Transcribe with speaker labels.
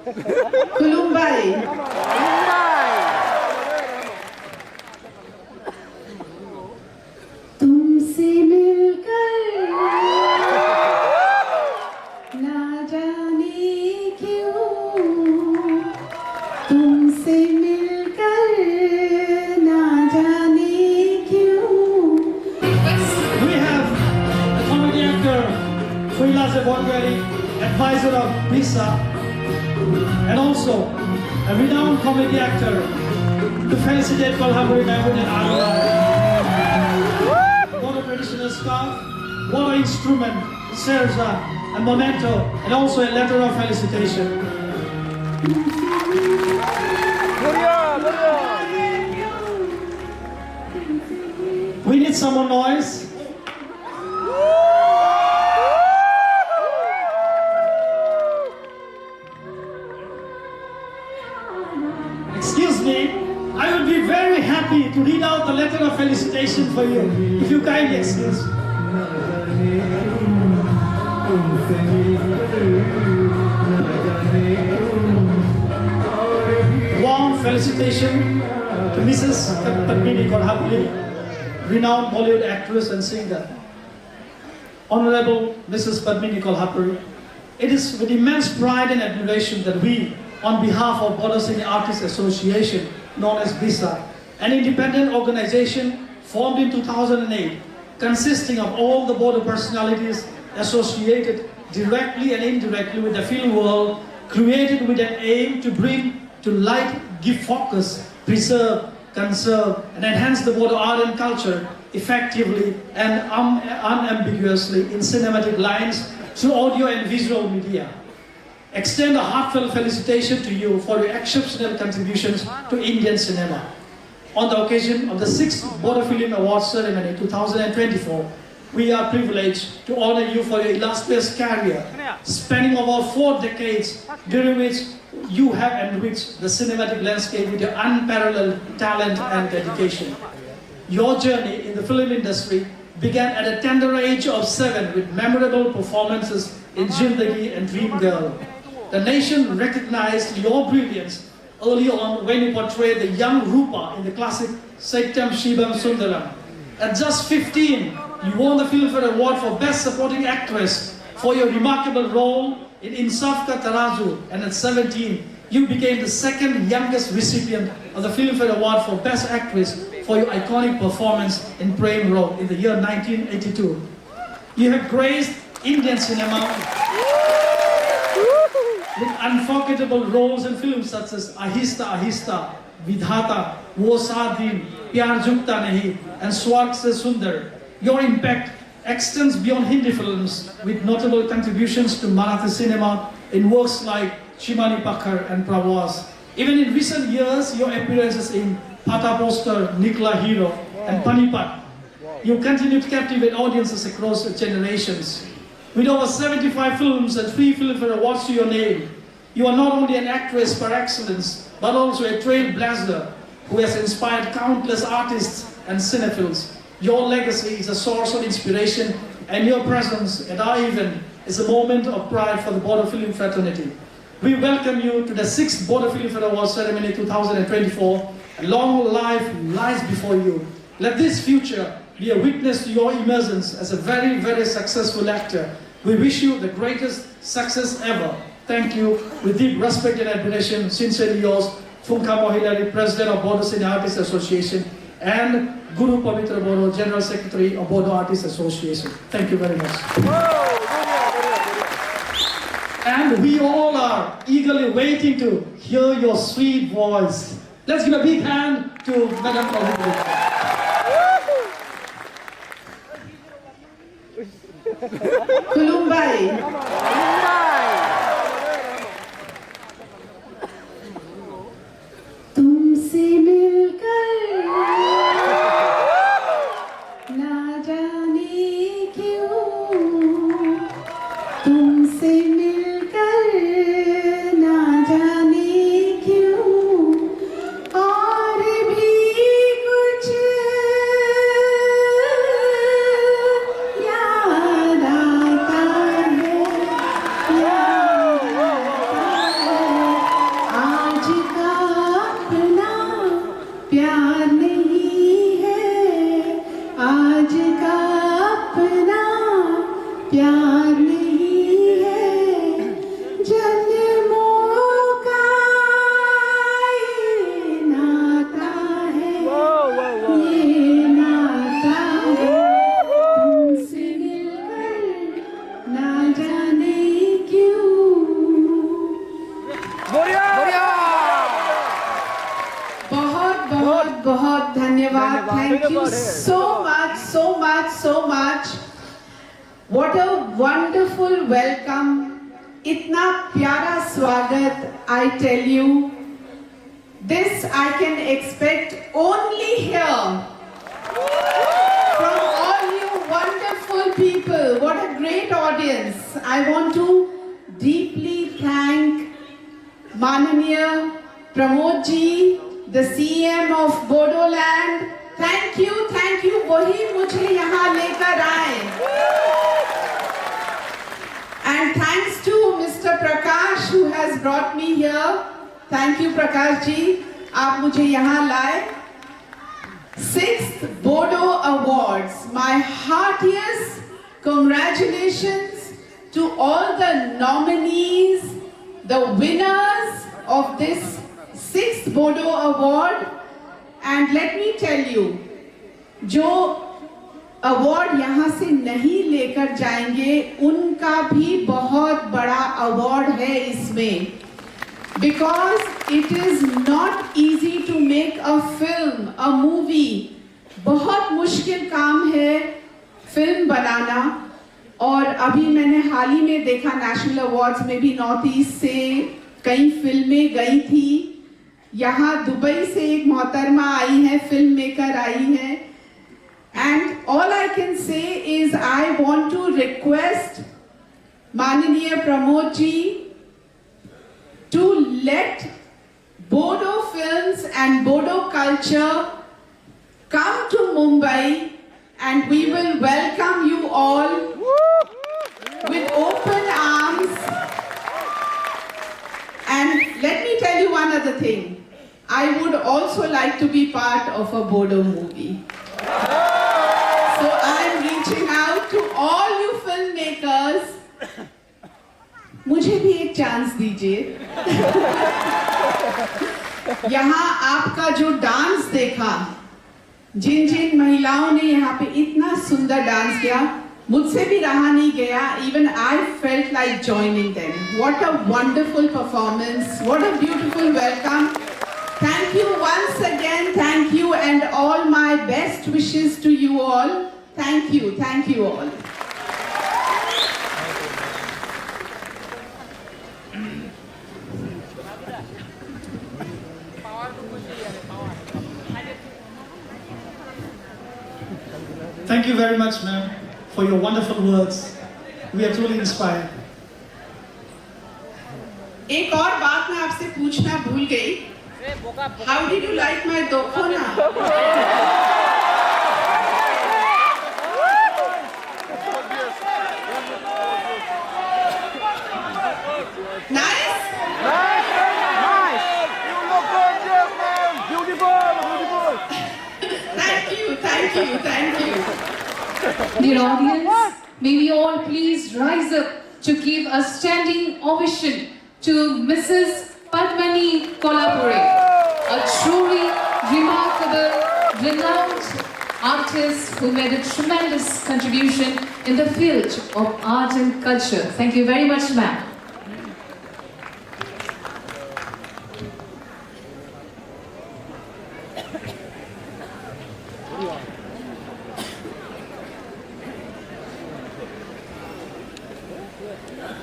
Speaker 1: Kulumbai. तुमसे मिलकर ना जाने क्यों तुमसे मिलकर ना जाने क्यों.
Speaker 2: We have a comedy actor, freelance Bongari, advisor of Visa, and also a renowned comedy actor to felicitate Kolhapure Mahmood and Agula. Bodo traditional scarf, Bodo instrument, serza, a memento, and also a letter of felicitation. We need some more noise. Excuse me, I would be very happy to read out the letter of felicitation for you, if you kindly excuse. Warm felicitation to Mrs. Padmini Kolhapure, renowned Bollywood actress and singer. Honorable Mrs. Padmini Kolhapure, it is with immense pride and admiration that we, on behalf of Bodo Senior Artists Association, known as BISA, an independent organization formed in 2008, consisting of all the Bodo personalities associated directly and indirectly with the film world, created with an aim to bring to light, give focus, preserve, conserve, and enhance the Bodo art and culture effectively and unambiguously in cinematic lines through audio and visual media. Extend a heartfelt felicitation to you for your exceptional contributions to Indian cinema. On the occasion of the 6th Bodo Film Awards Ceremony 2024, we are privileged to honor you for your illustrious career, spanning over 4 decades, during which you have enriched the cinematic landscape with your unparalleled talent and dedication. Your journey in the film industry began at a tender age of 7 with memorable performances in Jindagi and Dream Girl. The nation recognized your brilliance early on when you portrayed the young Rupa in the classic Saityam Shivam Sundaram. At just 15, you won the Filmfare Award for Best Supporting Actress for your remarkable role in Insaf Ka Tarazu, and at 17, you became the second youngest recipient of the Filmfare Award for Best Actress for your iconic performance in Prem Road in the year 1982. You have graced Indian cinema with unforgettable roles in films such as Ahista Ahista, Vidhata, Wo Saat Din, Pyar Jukta Nahi, and Swarg Se Sundar. Your impact extends beyond Hindi films with notable contributions to Marathi cinema in works like Chimani Pakhar and Pravas. Even in recent years, your appearances in Pata Poster, Nikla Hero, and Panipat, you continue to captivate audiences across generations. With over 75 films and 3 Filmfare Awards to your name, you are not only an actress par excellence, but also a trailblazer who has inspired countless artists and cinephiles. Your legacy is a source of inspiration, and your presence at our event is a moment of pride for the Bodo Film Fraternity. We welcome you to the 6th Bodo Filmfare Awards Ceremony 2024. A long life lies before you. Let this future be a witness to your emergence as a very, very successful actor. We wish you the greatest success ever. Thank you. With deep respect and admiration, sincerely yours, Funka Mohilari, President of Bodo Senior Artists Association, and Guru Pavitra Bodo, General Secretary of Bodo Artists Association. Thank you very much. And we all are eagerly waiting to hear your sweet voice. Let's give a big hand to Madam Kolhapure.
Speaker 1: Kulumbai. तुमसे मिलकर ना जाने क्यों तुमसे मिलकर ना जाने क्यों और भी कुछ याद आता है बहुत बहुत बहुत धन्यवाद. Thank you so much, so much, so much. What a wonderful welcome. इतना प्यारा स्वागत. I tell you, this I can expect only here from all you wonderful people. What a great audience. I want to deeply thank Mananiya Pramod ji, the CM of Bodo land. Thank you. वही मुझे यहाँ लेकर आए. And thanks to Mr. Prakash who has brought me here. Thank you Prakash ji. आप मुझे यहाँ लाए. 6th Bodo Awards. My heartiest congratulations to all the nominees, the winners of this 6th Bodo Award. And let me tell you, जो award यहाँ से नहीं लेकर जाएंगे उनका भी बहुत बड़ा अवार्ड है इसमें. Because it is not easy to make a film, a movie. बहुत मुश्किल काम है फिल्म बनाना. और अभी मैंने हाल ही में देखा नेशनल अवार्ड्स में भी नॉर्थ ईस्ट से कई फिल्में गई थी. यहाँ दुबई से एक मोहतरमा आई है, फिल्म मेकर आई है. And all I can say is I want to request Mananiya Pramod ji to let Bodo films and Bodo culture come to Mumbai, and we will welcome you all with open arms. And let me tell you one other thing. I would also like to be part of a Bodo movie. So I am reaching out to all you filmmakers. मुझे भी एक chance दीजिए. यहाँ आपका जो dance देखा, जिन जिन महिलाओं ने यहाँ पे इतना सुंदर डांस किया, मुझसे भी रहा नहीं गया. Even I felt like joining them. What a wonderful performance. What a beautiful welcome. Thank you once again. Thank you, and all my best wishes to you all. Thank you all.
Speaker 2: Thank you very much, ma'am, for your wonderful words. We are truly inspired.
Speaker 1: एक और बात मैं आपसे पूछना भूल गई. How did you like my dokhona? Nice?
Speaker 3: Nice! You look gorgeous, man! Beautiful!
Speaker 1: Thank you.
Speaker 4: Dear audience, may we all please rise up to give a standing ovation to Mrs. Padmini Kolhapure, a truly remarkable, renowned artist who made a tremendous contribution in the field of art and culture. Thank you very much, ma'am.